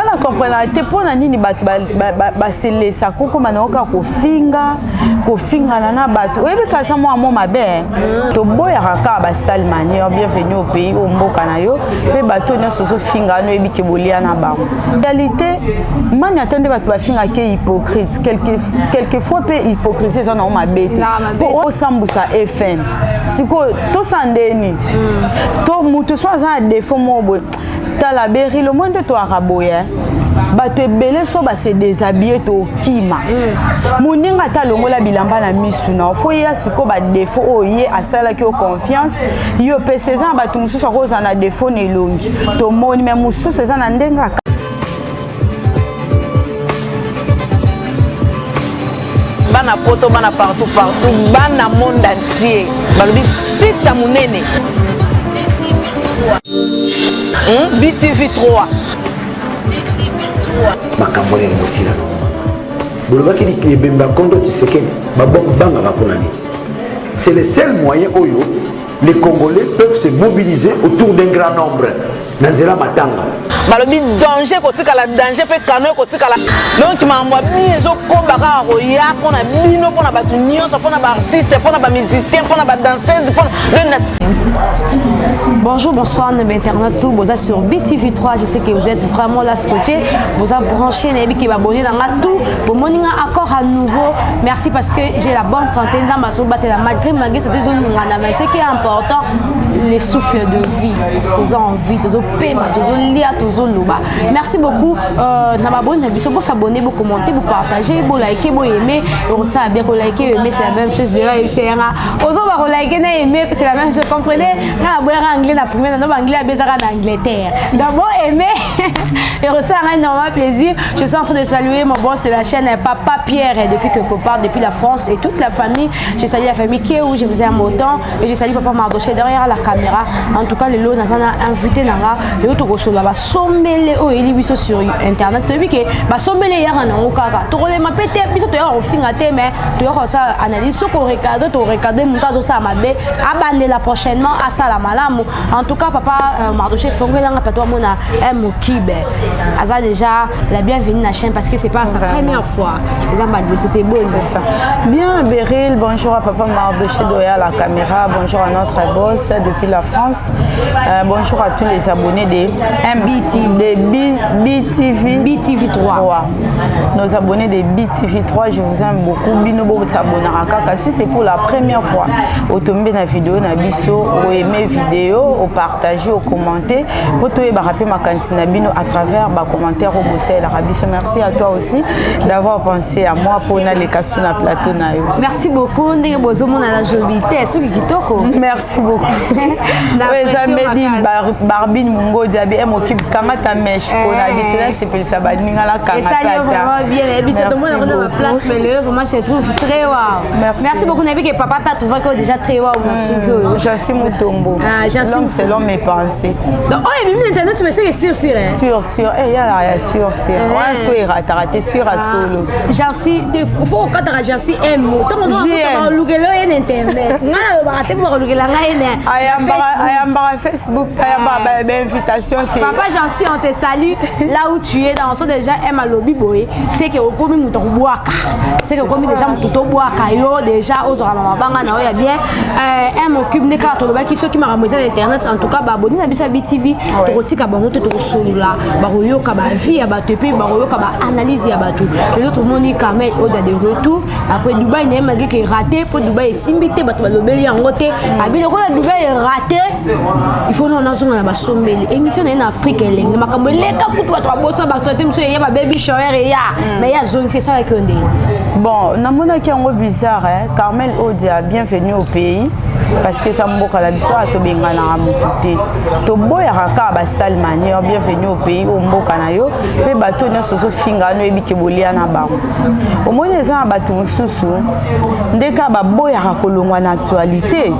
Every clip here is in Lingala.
na comprendre te pona nini ba se laisser koko manoka ko finga na bato oyebi kaza mo mabe to boya raka ba sale manière bienvenue au pays o mboka na yo pe bato nyonso so finga no ebi ke bolia na bango réalité mani attendre bato ba finga ke hypocrite quelquefois pe hypocrisie ça na mabe te po osambusa FM siko to sandeni to mutu so za défaut mo boy tala beri le monde to araboya bato ebele so ba se déshabiller to kima moninga ta longola bilamba na misu na fo ya siko ba défaut oye asala ki o confiance yo pe sezan bato mususu ko za na défaut ne longi to moni me mususu za na ndenga bana poto bana partout bana monde entier balobi site ya munene BTV 3 makambo ya mosila bolobaki ni bemba kondo Tshisekedi babanga raponani c'est le seul moyen oyo les Congolais peuvent se mobiliser autour d'un grand nombre nanzela matanga balobi danger kotika la danger pe kano kotika la donc mamwa biso ko baka roya pona bino pona batu nyonso pona ba artiste pona ba musicien pona ba danseuse pona Bonjour, bonsoir, mes internautes, tout, vous êtes sur BTV 3, je sais que vous êtes vraiment là scotché, vous êtes branché, qui va abonner dans tout, vous m'avez encore à nouveau, merci parce que j'ai la bonne santé, dans ma sourate, malgré cette zone, mais ce qui est important, les souffles de vie, vous avez envie, vous avez paiement, vous avez lien, vous avez louba. Merci beaucoup, vous s'abonner, vous commenter, vous partager, vous liker, vous aimer, vous savez bien que liker, aimer, c'est la même chose, c'est un, vous liker, aimer, c'est la même chose, comprenez? Anglais la première dans anglais en Angleterre. D'abord aimer et ressentir un énorme plaisir. Je suis en train de saluer mon boss de la chaîne Papa Pierre depuis quelque part depuis la France et toute la famille. Je salue la famille qui est où je vous aime autant et je salue Papa Mardoché derrière la caméra. En tout cas, le lot nous a invité nanga le autre gros là va sommele au elibiso sur internet. Celui qui va sommele ya na okaka. To le mapete biso to ya ofinga te mais to ya ça analyse ko regarder montage ça mabe abandela prochainement à ça la malamu. En tout cas, Papa Mardoché Fongelanga Patoa Mona M. Kibe. Aza déjà la bienvenue à la chaîne parce que c'est pas sa première fois. C'était beau. C'est ça. Bien, Beryl, bonjour à Papa Mardoché Doya la caméra, bonjour à notre boss depuis la France. Bonjour à tous les abonnés de BTV 3. Nos abonnés de BTV 3, je vous aime beaucoup. Binobo s'abonner à Kaka. Si c'est pour la première fois, au tomber la vidéo, na biso, au aimer vidéo, au partager, au commenter. Pour toi, rappeler ma candidature Nabino à travers ma commentaire au Bossé l'Arabie. Merci à toi aussi d'avoir pensé à moi pour les cas sur la plateau. Merci beaucoup. Merci beaucoup. Barbine Mungo Diaby m'occupe quand ta mèche. On habite là, c'est pour ça. Et ça y est vraiment bien. Et puis c'est tout le monde dans ma place, mais le moi je trouve très waouh. Merci beaucoup Nabi que papa t'a trouvé déjà très waouh. J'assis mon tombeau. L'homme c'est l'homme mes pensées. Donc oh et même internet mais c'est sûr. Eh ya là sûr. Ouais est-ce que raté sûr à solo. J'assis faut quand tu j'assis un mot. Tant on va louer le internet. Ngala ba raté pour louer la ngaine. Ayamba Facebook, ayamba invitation. Papa j'assis on te salue là où tu es dans son déjà aime à lobby boy. C'est que au commis muto boaka. C'est que commis déjà muto boaka yo déjà aux maman banga na ya bien aime occupe des cartes qui ceux qui m'a ramené internet en tout cas abonné na biso BTV to kotika bango to kosolula ba royoka ba vie ya bato pe ba royoka ba analyse ya bato les autres moni Kamel au de retour après Dubaï n'est malgré que raté pour Dubaï simbité bato ba lobeli en côté abino ko Dubaï raté il faut nous nazo na ba sommeli émission en Afrique lenga makambo leka kutu bato ba bossa ba sote monsieur ya ba baby shower ya mais ya zone c'est ça que on dit bon namona ki ngo bizarre hein Carmel Odia bienvenue au pays parce que ça mboka la biso atobenga na mututé to boya raka ba sale manière bienvenue au pays au mboka na yo pe bato nyonso so finga no ebiki bolia na bango au moins ça bato mususu ndeka ba boya rakolongwa na actualité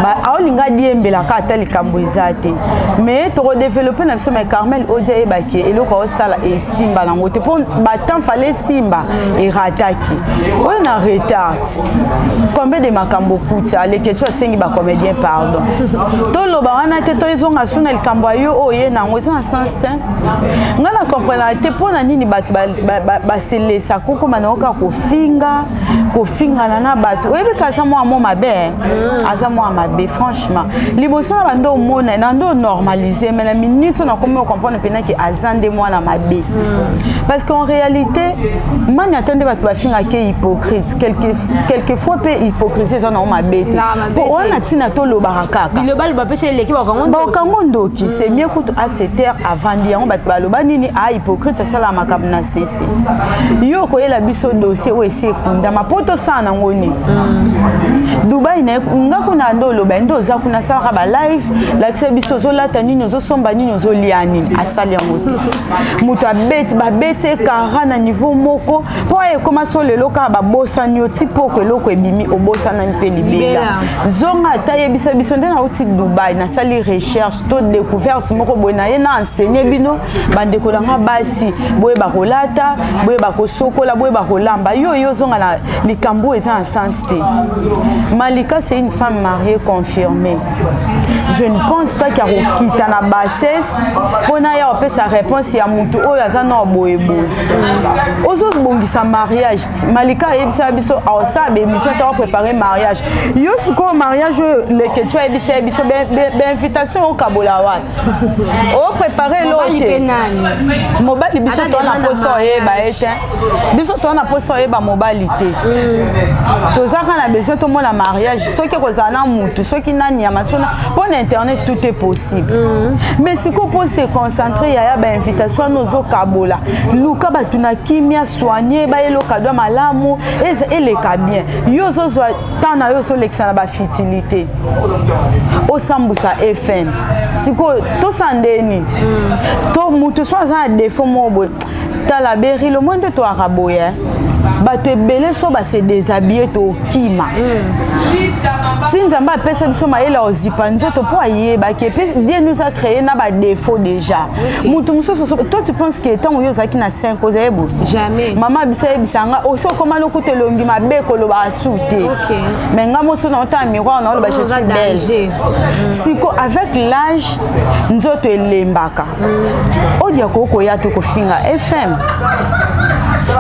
ba aolinga diembela ka tali kambo ezate mais to développer na biso mais Carmel Odia ebaki eloko osala et simba na ngote pour batant fallait simba et rataki on a retard combien de makambo kuta les questions sengi ba comédien pardon to lo ba wana te to izonga suna el kambo yo oye na ngoza na sens te ngana comprendre te pona nini ba sele sa koko manoka ko finga na batu ebe kaza mo mabe aza mo mabe franchement liboso na bando mona na ndo normaliser mais la minute on a comment comprendre pena que azande moi na mabe parce qu'en réalité man attendre batu ba finga ke hypocrite quelquefois pe hypocrisie ça na mabe pour on a tina to lo baraka le bal ba pese l'équipe ba kangondo qui c'est mieux que à se taire avant dire on batu ba lo ba nini a hypocrite ça la makab na ceci yo ko yela biso dossier o ese kunda mapoto sana ngoni Dubai na ngako na ndolo ba ndo za kuna sara ba live la kse biso zo lata nini zo somba nini zo liani asali yango muta ba bete kara na niveau moko po e koma so lelo ka ba bosa nyo tipo ko loko ebimi obosa na mpe libela zonga taye bisa biso ndena uti Dubai na sali recherche to découverte moko bona ye na enseigner bino bande ko langa basi boye ba kolata boye ba kosokola boye ba kolamba yo zonga na likambo eza en sens te. Malika c'est une femme mariée confirmée. Je ne pense pas qu'il y a quitté na bassesse pour na ya opé sa réponse ya mutu oyo azana boyebo. Ozo bongi sa mariage. Malika ebisa biso awsa be mission ta préparer mariage. Yo suko mariage le que tu ebisa biso be invitation au Kabola wa. O préparer l'autre. Mobali biso to na poso e ba ete. Biso to na poso e ba mobilité. Tozaka na besoin to mona mariage. Soki kozana mutu, soki nani ya masona pour internet tout est possible. Mais si qu'on peut se concentrer ya ba invitation nozo Kabola. Luka batuna kimia soigner ba elo kadwa malamu et le ka bien. Yo zo tana yo so l'exana ba fertilité. Au sambusa FM. Siko to sandeni. To mutu so za défaut mobo. Tala beri le monde to araboya. Bato ebele so ba se déshabiller to kima. Tinzamba pesa biso maela ozipa nzoto po ayeba ke Dieu nous a créé na ba défaut déjà. Mutu musoso toi tu penses que tant yo zaki na 5 aux ebo? Jamais. Maman biso ebisanga oso koma lokuta longi mabe ko lo ba souté. Mais nga moso na ta miroir na lo ba je suis belle. Siko avec l'âge nzoto elembaka. Odia ko ya to ko finga FM.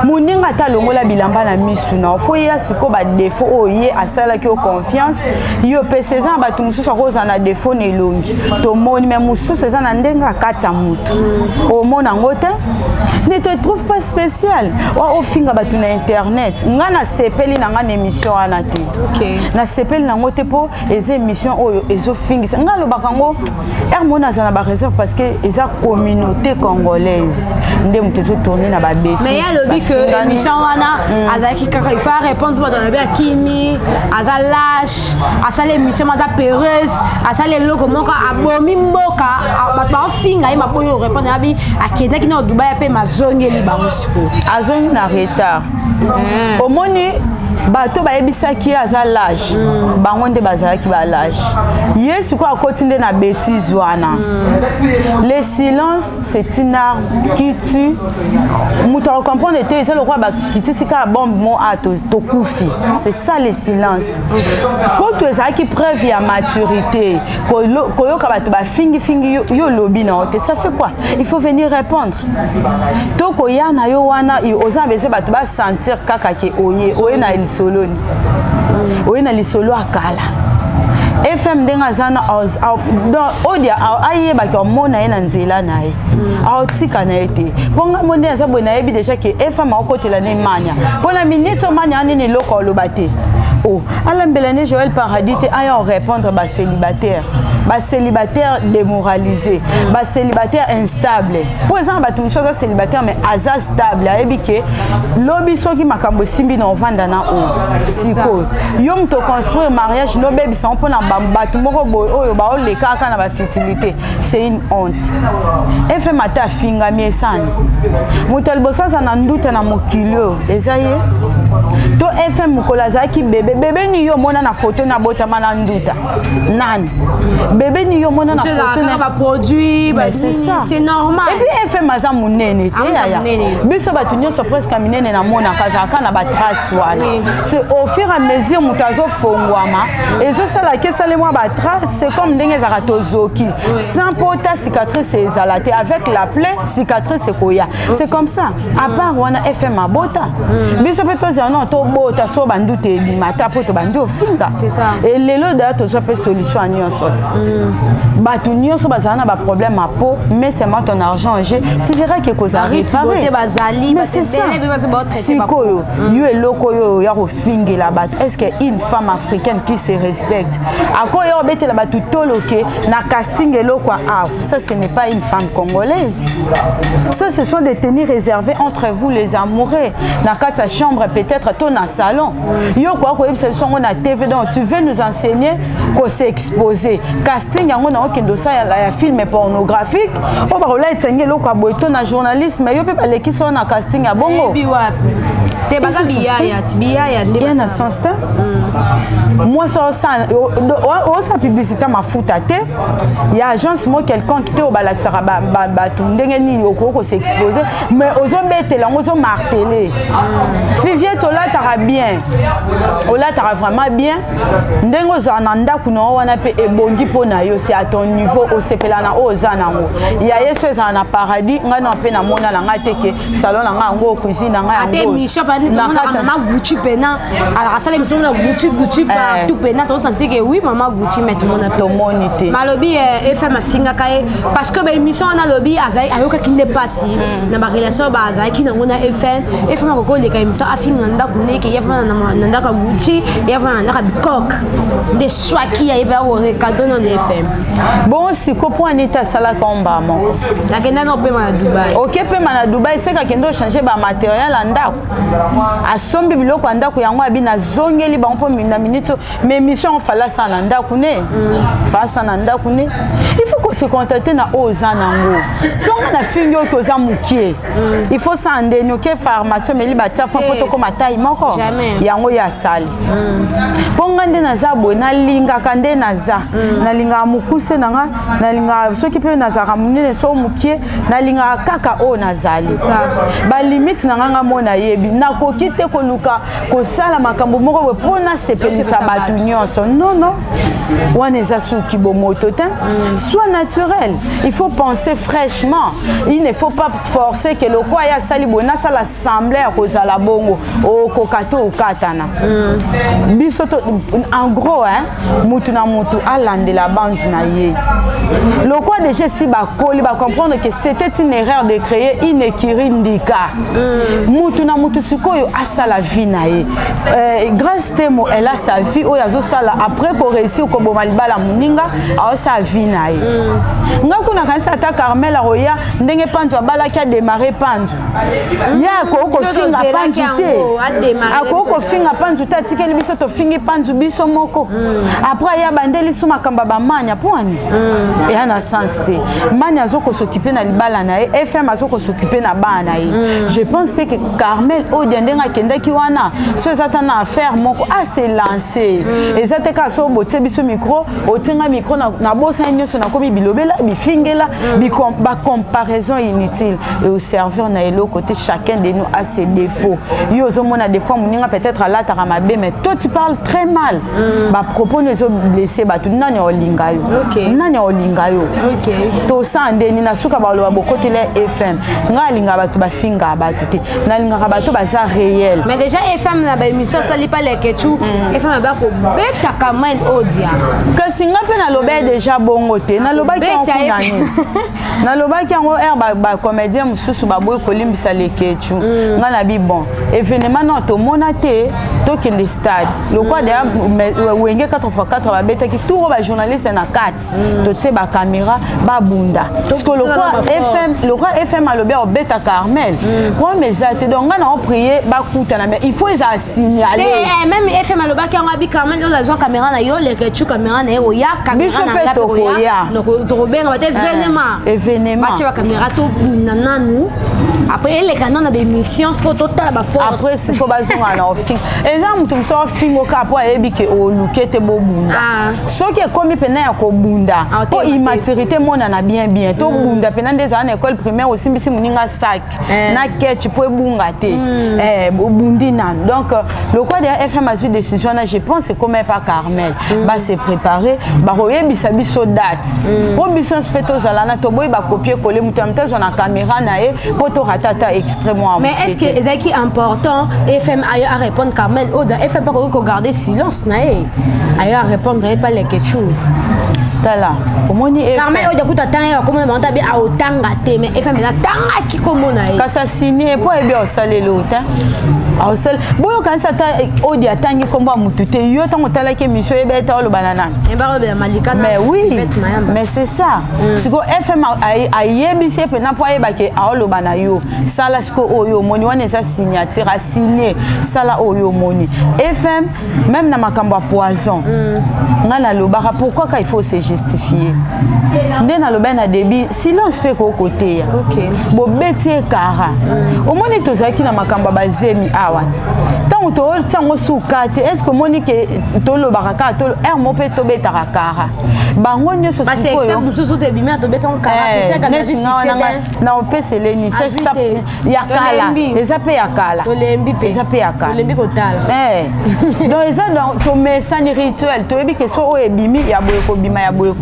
Muninga ta longola bilamba na misu na fo ya siko ba défaut oye asala ki o confiance yo peseza ba tumususu akoza na défaut ne longi to moni même mususu eza na ndenga kata mutu o mona ngote ne te trouve pas spécial o finga ba tu na internet ngana sepeli na ngana émission ana te na sepeli na ngote po eza émission oyo ezo fingisa ngalo bakango mona za na ba réserve parce que eza communauté congolaise nde mutezo tourner na ba bêtise mais ya lobi que émission wana azaki kaka il faut répondre pour donner bien kimi aza lâche asala émission maza peureuse asala loko moka abomi mboka ba finga ima po yo répondre abi akenda kina Dubai pe mazongeli bango siko azongi na retard omoni bato bayebisaki aza lâche bango nde bazalaki ba lâche yesu ko akoti nde na bêtise wana le silence c'est une arme qui tue muto comprendre te c'est le roi ba kitisika bombe mo ato to kufi c'est ça le silence quand tu ezaki preuve ya maturité koyoka bato ba fingi yo lobi na te ça fait quoi il faut venir répondre to koyana yo wana oza besoin bato ba sentir kaka ke oye na soloni oye na lisolo akala FM denga zana odia ayeba ke mona ena nzela nae aotika na ete bonga monde za bona yebi déjà que FM akotela ne manya bona minute manya nini loko lobate oh alambelane Joël Paradis te ayo répondre ba célibataire démoralisé ba célibataire instable pour exemple ba tumso za célibataire mais aza stable ayebi ke lobi soki makambo simbi na ovanda na o siko yo mto construire mariage no baby ça on na batu moko oyo ba o leka aka na ba fertilité c'est une honte FM ata finga miesani mutel bososa na nduta na mokilo ezaye to FM mukola zaki bébé ni yo mona na photo na botama na nduta nani bébé ni yo mona na photo na ba produit ba c'est ça c'est normal et puis FM maza munene te yaya biso batu nyonso presque minene na mona kazaka na ba trace wana c'est au fur et à mesure mutazo fongwama ezo sala kesale moi ba trace c'est comme ndenge za tozoki sans pota cicatrice ezalate avec la plaie cicatrice koya c'est comme ça à part wana FM abota biso peto zana to bota so bandu te bimata poto bandu ofinga c'est ça et lelo da to so pe solution à nyonso batu nyonso bazana ba problème à peau mais c'est moi ton argent j'ai tu verras que cause arrive mais c'est ça sikoyo yo eloko yo ya kofinga la bat est-ce que une femme africaine qui se respecte ako yo bete la batu toloke na casting eloko ah ça ce n'est pas une femme congolaise ça ce sont des tenues réservées entre vous les amoureux na kata chambre peut-être ton na salon yo quoi ko yebisa biso on a TV donc tu veux nous enseigner qu'on s'est exposé casting yango na okendo sa ya film pornographique o ba rola etenge eloko aboto na journalisme yo pe ba lekiso na casting ya bongo te baza biaya nde na sens ta moi ça ça publicité mafuta te ya agence mo quelqu'un qui te au balaxara ba ndenge ni okoko s'exposer mais ozo betela ozo marteler Viviette ola tara bien ola tara vraiment bien ndenge ozo ananda kuno wana pe ebongi pona yo c'est à ton niveau au sepela na oza nango ya yeso za na paradis ngana pe na mona la ngate ke salon na ngo cuisine na ngo na maman Gucci pena alors ça l'émission na Gucci partout pena tu senti que oui maman Gucci mais tout le monde était malobi et fait ma finga kai parce que ba émission na lobby azai ayoka qui n'est pas si na ba relation ba azai qui na ngona FM FM ko le kai émission afinga nda kuneke ya fana na nda ka Gucci ya fana na ka coq des choix qui a va au cadeau dans le FM bon si ko point nita sala komba moko la kenda no pe ma Dubai OK pe ma na Dubai c'est ka kendo changer ba matériel anda asombi biloko andako yango abina zongeli ba mpo na minute mais mission on fala ça na ndako ne face na ndako ne il faut qu'on se contenter na oza nango so on a fingo ko za mukie il faut ça ndeno ke pharmacie mais libatia fo poto ko matai moko yango ya sali ponga nde naza bona linga kande naza na linga mukuse nanga na linga soki pe naza ramune so mukie na linga kaka o nazali ba limite nanga mona yebi na kokite koluka kosala makambo moko pona sepelisa batu nyonso non wana eza suki bomoto te soit naturel il faut penser fraîchement il ne faut pas forcer que le quoi ya sali bona sala assemblée à kozala bongo o kokato okatana biso en gros hein mutu na mutu alande la bande na ye le quoi déjà si ba koli ba comprendre que c'était une erreur de créer une écurie ndika mutu na mutu sikoyo asala vie na ye grâce temo elle a sa vie o yazo sala après ko réussir ko bomalibala muninga a sa vie na ye ngako na kanisa ta Carmela roya ndenge panzu abalaki a démarrer panzu ya ko finga panzu te akoko finga panzu te tikeli biso to fingi panzu biso moko après ya bandeli suma kamba ba manya poani et ana sens te manya zoko s'occuper na libala na ye FM azoko s'occuper na bana ye je pense que Carmel o dendenga kendaki wana so ezata na affaire moko a se lancer ezate ka so bote biso micro otenga micro na bosa nyonso na komi bilobela bifingela ba comparaison inutile et au serveur na elo côté chacun de nous a ses défauts yo zo mona des fois muninga peut-être à la taramabe mais toi tu parles très mal ba propos ne zo blesser ba tu nani olinga yo nani olinga yo to sande ni na suka ba lo bokote le FM nga linga ba tu ba finga ba tu na linga ba tu ba za réel mais déjà FM na ba émission ça li pas les kechu FM ba ko beta kamen odia kasi nga pe na lobe déjà bongo te na loba ki on kunani na loba ki ngo ba comédien mususu ba boy kolimbisa le kechu nga na bi bon événement non to monate to kende stade le quoi de wenge 4x4 ba beta ki tout ba journaliste na 4 to tse ba caméra ba bunda parce que le quoi FM a lobe o beta Carmel quoi mais ate donc nga na prier ba kutana mais il faut ça signaler même FM a lobe ki ngo abi Carmel yo la joie caméra na yo le kechu caméra na yo ya caméra na la to ya donc to benga ba te événement ba caméra to bunda nanu après les canons a des missions ce total ba force après c'est quoi bazonga na ofing exemple tu so fingo ka po ebi ke o lukete bo bunda so ke komi pena ya ko bunda po immaturité mona na bien to bunda pena des années école primaire aussi mbisi muninga sac na ketch po bunga te bundi nan donc le quoi de FM a pris décision là je pense c'est comme pas Carmel ba se préparer ba royebisa biso date po biso speto zalana to boy ba copier coller mutamta zo na caméra na e po to ratata extrêmement mais est-ce que ezaki important FM a répondre Carmel ou FM pas ko garder silence na e a répondre pas les questions tala omoni Carmel o jakuta tanga ko mona monta bi a otanga te mais FM na tanga ki ko mona e kasa signé po e bi o salelo ta a sel boyo kan sa ta odi atangi komba mutute yo tango tala ke mission e beta lo banana e ba be malika mais oui mais c'est ça siko FM a yebisi pe na po e ba ke a lo banayo sala siko oyo moni wana sa signature a signé sala oyo moni FM même na makambo poison ngana lo ba pourquoi il faut se justifier ndena lo bana débit silence pe ko côté OK bo betie kara au moni tozaki na makambo bazemi awat tant to tango sukate est-ce que moni ke to lo baraka to er mo pe to beta kara bango nyoso sikoyo parce que mususu te bimia to beta kara c'est ka juste na opesele ni c'est stop yakala ezape yakala tolembi pe ezape yakala tolembi kotala donc eza donc to message rituel to ebi ke so o ebimi ya boye ko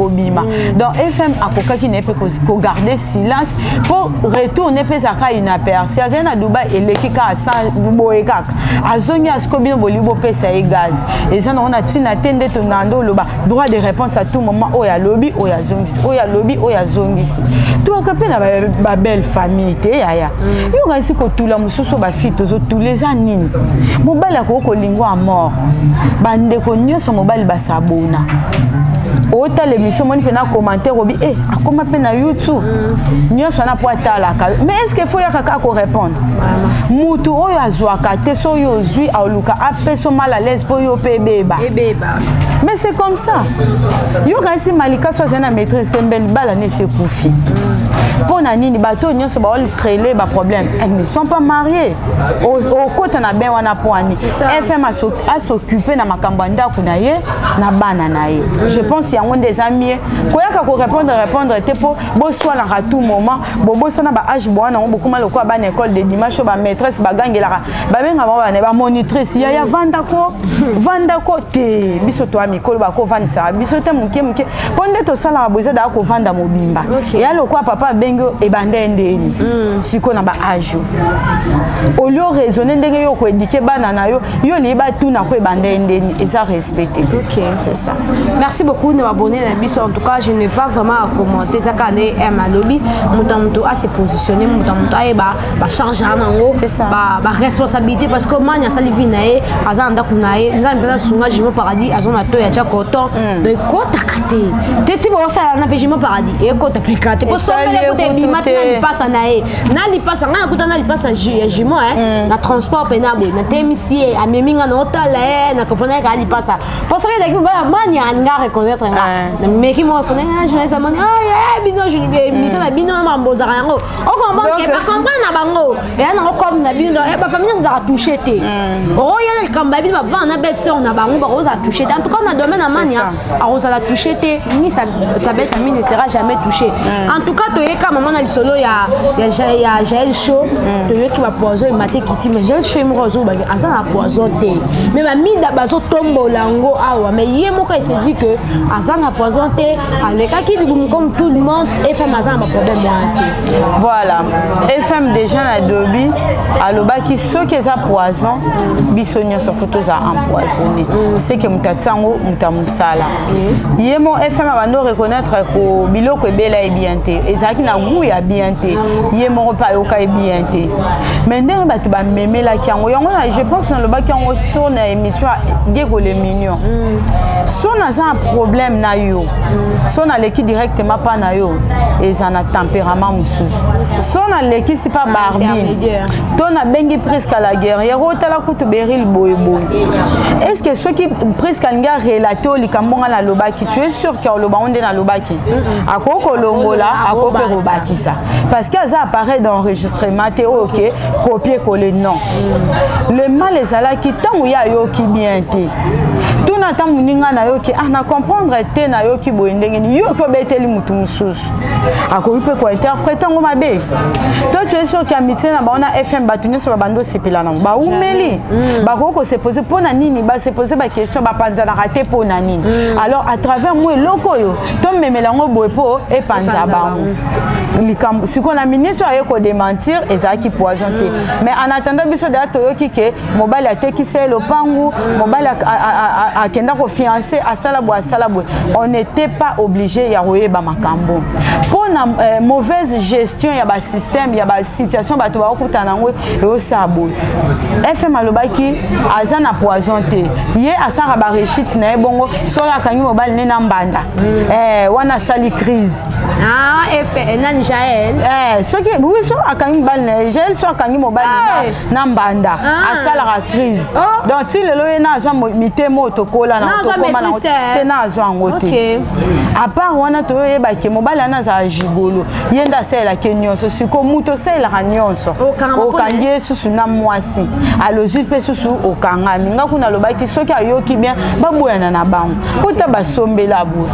bima donc FM akokaki ne pe ko garder silence pour retourner pe zaka une aperçu azena Dubai eleki ka sa boye kaka azongi asko bino bolibo pesa e gaz ezana on a tina tende to nando loba droit de réponse à tout moment oya lobby oya zongisi to akape na ba belle famille te yaya yo kasi ko tula mususu ba fito zo tous les années mobali akoko lingwa à mort bande ko nyoso mobali basabona ota l'émission moni pena commentaire obi akoma pena YouTube nyoso na po atalaka mais est-ce que faut ya kaka ko répondre mutu oyo azwaka te so yo zui aluka apeso mal à l'aise po yo pe beba mais c'est comme ça yo kasi malika so zena maîtrise tembeli bala ne se kufi pour nani bato nyoso ba créer ba problème elles ne sont pas mariées au côté na ben wana poani FM a s'occuper na makamba ndako na ye na bana na ye je pense il y a des amis koyaka ko répondre te po bo soit à tout moment bobo sana ba âge bwana on beaucoup mal ko ba na école de dimanche ba maîtresse ba gangela ba benga ba monitrice ya vandako te biso to amikolo ba ko vandisa biso te muke ponde to sala boza da ko vanda mobimba ya lokwa papa bengo e bandende siko na ba âge au lieu raisonner ndenge yo ko éduquer bana na yo liba tout na ko e bandende et ça respecter c'est ça. Merci beaucoup de m'abonner à la en tout cas je n'ai pas vraiment à commenter ça quand ma lobby mutamto à se positionner mutamto ba changer nango ba responsabilité parce que manya sali vinae azanda kunae nza mpeza sunga jimo paradis azona to ya chakoto de kota kate teti bo ça na pejimo paradis e kota pekate po somele ko te bimati na lipasa nae na lipasa ngana kutana lipasa ya jimo na transport penable na temisi ameminga na hotala na kopona ka lipasa po somele de ba manya nga reconnaître mais qui moi sonné je les amone bino je mission na bino mamboza yango on comprend que pas comprendre na bango et na comme na bino ba famille ça a touché té oh ya le kamba bino ba na belle sœur na bango ba rosa touché en tout cas na domaine na mania a rosa la touché té ni sa belle famille ne sera jamais touchée en tout cas to yeka maman na lisolo ya Jaël Show to yeki ba poison maté kiti mais Jaël Show mo rozo ba asa na poison té mais ba mi da bazo tombo lango awa mais yemo il s'est dit que Azan a poisonné avec qui comme tout le monde FM Azan a problème voilà FM déjà na dobi aloba qui ceux qui a poison bisonyo sur photos a empoisonné c'est que mutatango mutamusala yemo FM va nous reconnaître que biloko bela et bien té ezaki na goût ya bien té yemo pa yoka et bien té mais ndenge batu ba meme la kiango yango je pense dans le bas kiango sur na émission Diego les mignons son un problème na yo son a l'équipe directement pas na yo et ça a tempérament mususu son a l'équipe c'est pas barbine to ton a bengi presque à la guerrière otala kutu beril boy boy. Est-ce que ceux qui presque nga relaté au likambonga na lobaki tu es sûr que loba onde na lobaki akoko longola akope robaki ça parce que ça apparaît dans enregistrement té OK copier coller non le mal ezala ki tangu ya yo ki bien té tout na tangu ninga na yo ki na comprendre té na yo ki boyendenge ni yo ko beteli mutu mususu akopi pe ko interpréter ngo mabe toi tu es sûr que amitié na ba na FM batuni so bando sepela na ba umeli ba ko se poser pona nini ba se poser ba question ba panza na raté pona nini alors à travers moi lokoyo to memela ngo boepo e panza ba likambo si qu'on a ministre aye ko démentir ezaki poisonté mais en attendant biso de toyoki ke mobile atekise le pangu mobile a kenda ko fiancé à salabo on n'était pas obligé ya royeba makambo pour na mauvaise gestion ya ba système ya ba situation ba to ba okutana ngo yo sabo FM alobaki azana poisonté ye asara ba réussite na ebongo so ya kanyi mobile ne na mbanda wana sali crise nani Jaël ce qui oui so akanyi mobile na Jaël so akanyi mobile na mbanda asala la crise donc il le na zo mitemo tokola na tokoma na tena zo ngote à part wana to yeba ke mobile na za jigolo yenda sela kenyoso siko muto sela nyonso okangie susu na mwasi alozi pe susu okanga minga kuna lobaki soki ayoki bien baboyana na bango pota basombela bu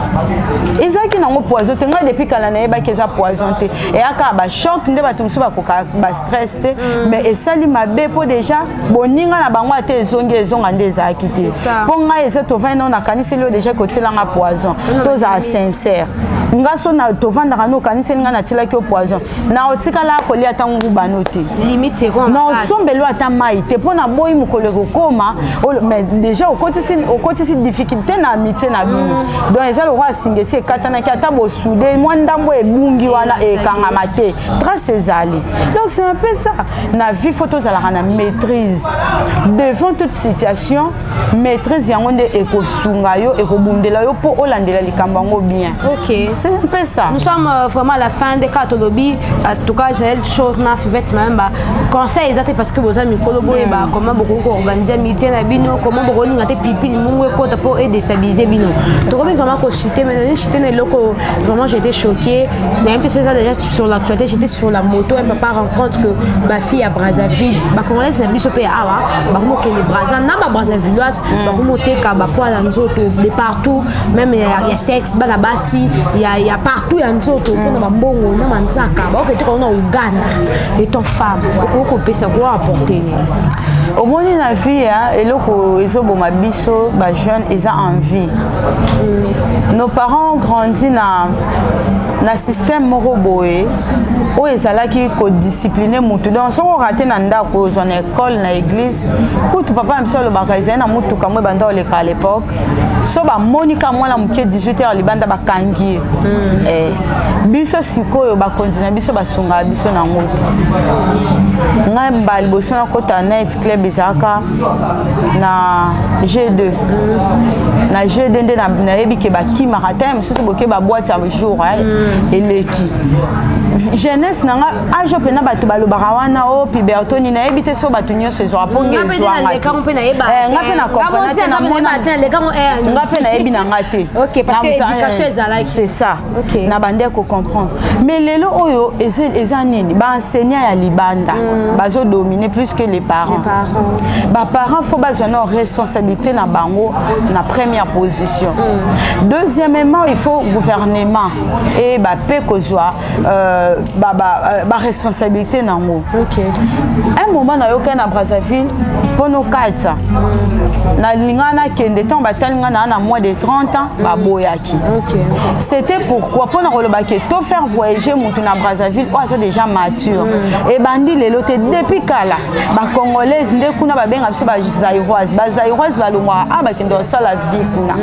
ezaki na ngo poison te nga depuis kala na yeba ke za poison te et aka ba choc nde batumsu bakoka ba stress te mais esali mabe po déjà boninga na bango ate ezonga nde ezaki te po nga eze tovanda na kaniseli déjà kotela nga poison toza sincère nga so na tovanda no kaniseli nga na tela ki poison na otikala kolia tangu banote limite c'est quoi non sombelo ata mai te pona boyi mukole kokoma mais déjà okotisi difficulté na amitié na bino donc eza le roi singesi katana ki ata bo soudé mwandambo ebungi wana ekanga mate trace ezali donc c'est un peu ça na vie photo za la maîtrise devant toute situation maîtrise yango nde ekosunga yo ekobundela yo po olandela likambango bien OK c'est un peu ça nous sommes vraiment à la fin des Katolobi en tout cas j'ai chose na fait même conseil exact parce que vous avez mikolobo et comment beaucoup organiser miti na bino comment beaucoup ninga te pipi mungu ekota pour déstabiliser bino to comme vraiment ko chiter mais chiter na loko vraiment j'étais choquée même c'est ça déjà sur l'actualité j'étais sur la moto et papa rencontre que ma fille à Brazzaville ba congolaise na biso pe awa ba ko ke les Brazza na ba Brazzavilloise ba ko moteka ba poala nzoto de partout même il y a sexe bana basi il y a partout ya nzoto pour na mbongo na manzaka ba ko te ko na Uganda et ton femme ko pesa ko apporter au moins na vie eloko ezoboma biso ba jeune eza envie nos parents grandi na système moko boye o ezalaki ko discipliner mutu donc soko raté na ndako zo na école na église kutu papa mso lo bakaza na mutu kamwe banda oleka à l'époque so ba monika mwana muke 18h libanda bakangi biso sikoyo bakonzina biso basunga biso na ngoti ngai mbali boso na kota night club izaka na G2 na G2 nde na yebi ke bakima rata msusu boke ba boîte à jour eleki jeunesse nanga ajo pena batu balobaka wana o puberto ni na yebi te so batu nyonso ezwa ponge ezwa ngape na comprendre te na mona ngape na yebi na ngate OK parce que éducation ezala c'est ça na bande ko comprendre mais lelo oyo eza nini ba enseignant ya libanda bazo dominer plus que les parents ba parents faut bazwa na responsabilité na bango na première position deuxièmement il faut gouvernement et ba pe kozwa ba responsabilité nango un moment na yoka na Brazzaville pono kata na lingana kende temps batalinga na moins de 30 ans ba boyaki c'était pourquoi pona kolobaki to faire voyager mutu na Brazzaville o ça déjà mature et bandi lelo te depuis kala ba congolaise nde kuna ba benga biso ba zaïroise ba longwa ba kendo ça la vie kuna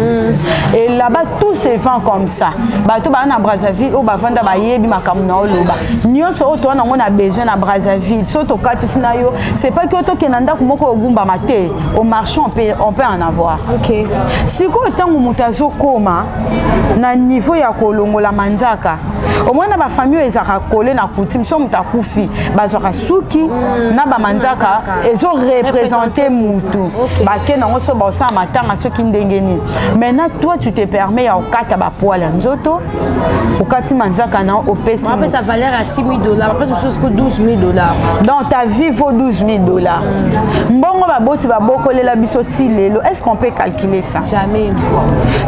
et là-bas tout se vend comme ça ba to ba na Brazzaville Brazzaville au bavanda ba yebi makamuna oloba nyonso oto wana ngona besoin na Brazzaville soto katisi na yo c'est pas que oto kenanda kumoko ogumba maté au marché on peut en avoir. OK. Siko tangu mutazo koma na niveau ya kolongola manzaka au moins na ba famille ezaka kolé na coutume so mutakufi bazwaka suki na ba manzaka ezo représenter mutu ba ke na ngoso ba sa matanga soki ndengeni. Maintenant toi tu te permets ya okata ba poil nzoto okati manzaka na opesi on appelle sa valeur à $6,000 après quelque chose que $12,000 dans ta vie vaut $12,000 mbongo baboti babokolela biso ti lelo est-ce qu'on peut calculer ça jamais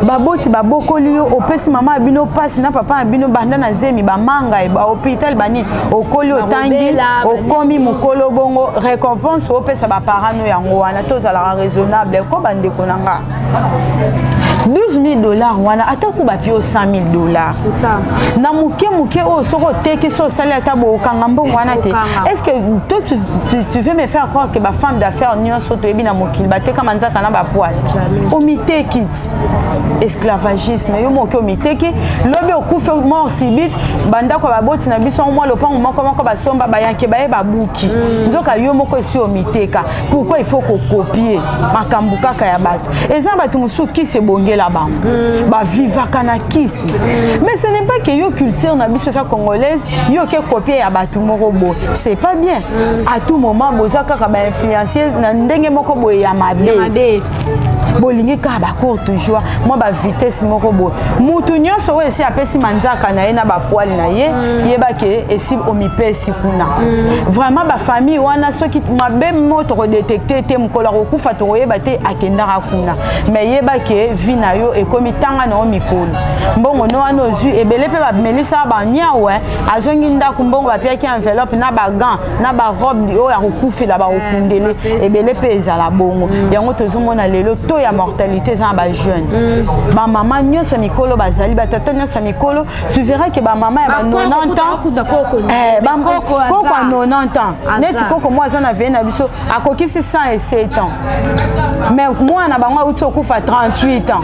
baboti babokoli yo opesi mama abino pasi na papa abino banda na zemi bamanga e ba hôpital bani okoli otangi okomi mukolo bongo récompense opesa ba parano yango wana tozala raisonnable ko bande konanga $12,000 wana atako bapi o $100,000 c'est ça na muke o soko teki so sali ata bo kanga mbongo wana te est-ce que toi tu veux me faire croire que ba femme d'affaires nyonso to ebi na mokili bateka manzaka na ba poil o miteki esclavagisme yo moke o miteki lobi okufe mort subite banda ko baboti na biso mwa lopango moko basomba bayanke baye babuki nzoka yo moko si o miteka pourquoi il faut copier makambu kaka ya bato eza bato musu kisi bongela bango ba vivaka na kisi mais ce n'est pas que yo culture na biso sa congolaise yo ke copier ya bato moko bo c'est pas bien à tout moment boza kaka ba influenceuse na ndenge moko bo ya mabe bolingi ka ba courte joie moi ba vitesse moko bo mutu nyonso we si apesi manzaka na ye na ba poil na ye yeba ke esi omipesi kuna vraiment ba famille wana soki mabe moto ko détecter te mukola ko kufa to yeba te akendaka kuna mais yeba ke vi na yo e komi tanga na mikolo mbongo no wana ozwi ebele pe ba melisa ba nyawe azongi ndako mbongo ba piaki enveloppe na ba gant na ba robe o ya kokufila ba okundele ebele pe ezala bongo yango tozomona lelo to ya mortalité za ba jeune ba maman nyonso mikolo bazali ba tata nyonso mikolo tu verras que ba maman ya ba 90 ans koko 90 ans neti koko moi za na vie na biso akokisi 107 ans mais moi na bango uti okufa 38 ans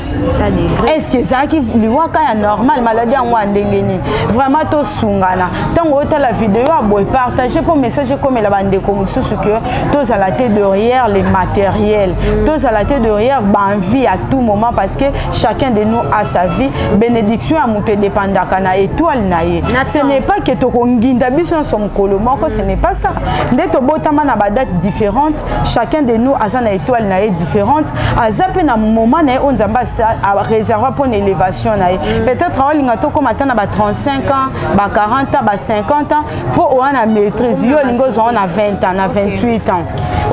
est-ce que ça qui liwaka ya normal maladie yango ndengeni vraiment to sungana tango ota la vidéo a boy partager pour message comme la bande comme sous que tous à la tête derrière les matériels tous à la tête derrière envie à tout moment parce que chacun de nous a sa vie bénédiction à monter dépendaka na étoile na ye ce n'est pas que to konginda biso som kolo moko ce n'est pas ça ndeto botama na ba date différentes chacun de nous a sa étoile na ye différente azape na moment na on nzamba a réservé pour une élévation na ye peut-être olinga to comme atana ba 35 ans ba 40 ans ba 50 ans pour on a maîtrise yo lingo zo on a 20 ans na 28 ans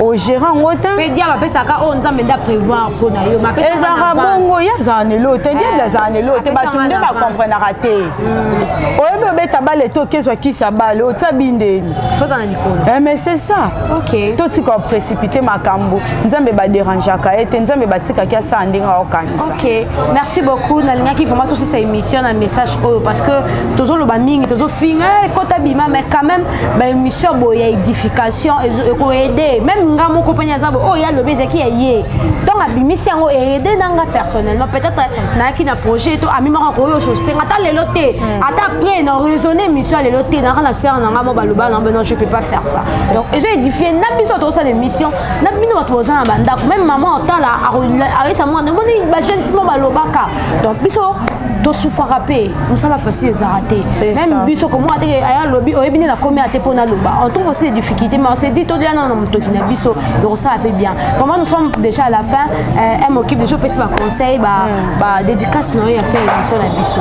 au gérant autant peut dire ba saka on nzamba nda prévoir pour na yo ma pesa ezara bongo ya zanelo te dia la zanelo te batunde ba comprendre raté oyebe beta bale to kezwa kisa bale o tsabindeni faut en likolo mais c'est ça OK to tiko précipiter makambo nzambe ba déranger ka ete nzambe batika kia sa ndinga okanisa OK merci beaucoup nalinga ki vraiment aussi cette émission un message parce que toujours le banning toujours finga kota bima mais quand même ba émission boya édification et ko aider même nga mon compagnie za oh ya le beze ki yé donc abimisi yango aider nanga personnellement peut-être na ki na projet to ami mako ko yo chose ata lelo te ata après na raisonner mission lelo te na na sœur nanga mo baloba non je peux pas faire ça donc j'ai édifié na biso to ça des missions na bino bato za na banda même maman tala a ça moi demandé ba jeune fille mo balobaka donc biso to souffre rapé nous ça la facile raté même biso comme moi aya lobby o ebini na komi ate pona loba on trouve aussi des difficultés mais on s'est dit to dia non to kina biso donc ça va bien comment nous sommes déjà à la fin elle m'occupe de choses pas conseil ba dédicace non ya faire émission na biso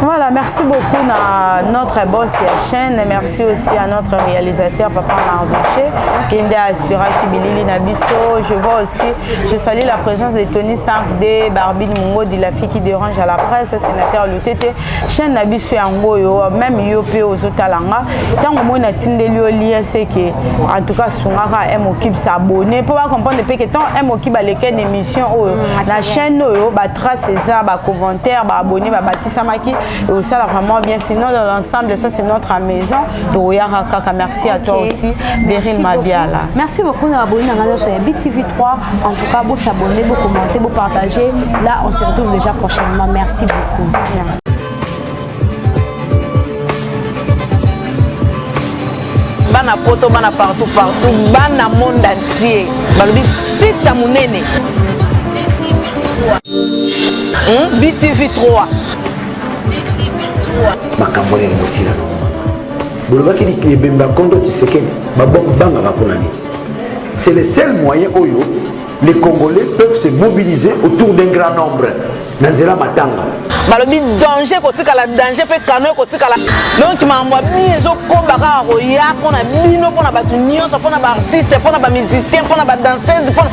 voilà merci beaucoup à notre boss et chaîne merci aussi à notre réalisateur Papa Mardoché qui a assuré Kibilili na biso je vois aussi je salue la présence de Tony 5D Barbie Mungo de la fille qui dérange à la presse sénateur Lutete chaîne na biso yango yo même yope ozotalanga tango mo na tindeli o lien c'est que en tout cas sungaka elle m'occupe s'abonner pour comprendre que tant elle m'occupe lesquelles émission la chaîne yo ba trace ça ba commentaire ba abonner ba batisamaki et ça là vraiment bien sinon dans l'ensemble ça c'est notre maison to yara kaka merci à toi aussi Beryl Mabiala merci beaucoup na abonner na sur BTV3 en tout cas vous s'abonner vous commenter vous partager là on se retrouve déjà prochainement merci beaucoup merci bana poto bana partout bana monde entier balobi site ya monene BTV 3 makambo nini mosila bolobaki ebemba kondo Tshisekedi bangaka mpona nini. C'est le seul moyen oyo les Congolais peuvent se mobiliser autour d'un grand nombre. Nanzela matanga. Balobi danger kotikala danger pe kano kotikala. Donc mamwa biso kobaka roya pona bino pona batu nyonso pona ba artiste pona ba musicien pona ba danseuse pona